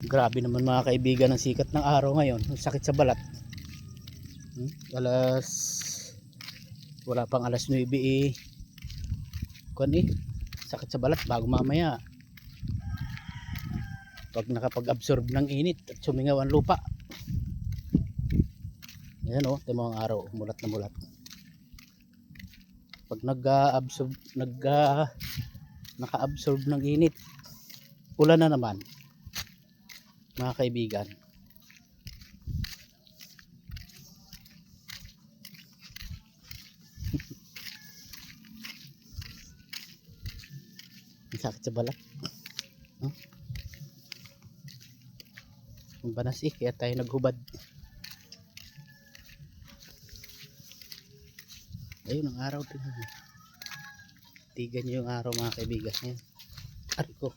Grabe naman mga kaibigan ang sikat ng araw ngayon. Ang sakit sa balat. Alas wala pang alas 9 eh. Kuan eh. Sakit sa balat bago mamaya. Pag nakapag-absorb ng init at sumingaw ang lupa. Ayan oh, ito mga araw, mulat na mulat. Pag naka-absorb ng init, ulan na naman. Mga kaibigan. Ang sakit sa balat. Ang banas eh, kaya tayo naghubad. Ayun ang araw. Tigan nyo yung araw mga kaibigan. Ayan. Ari ko.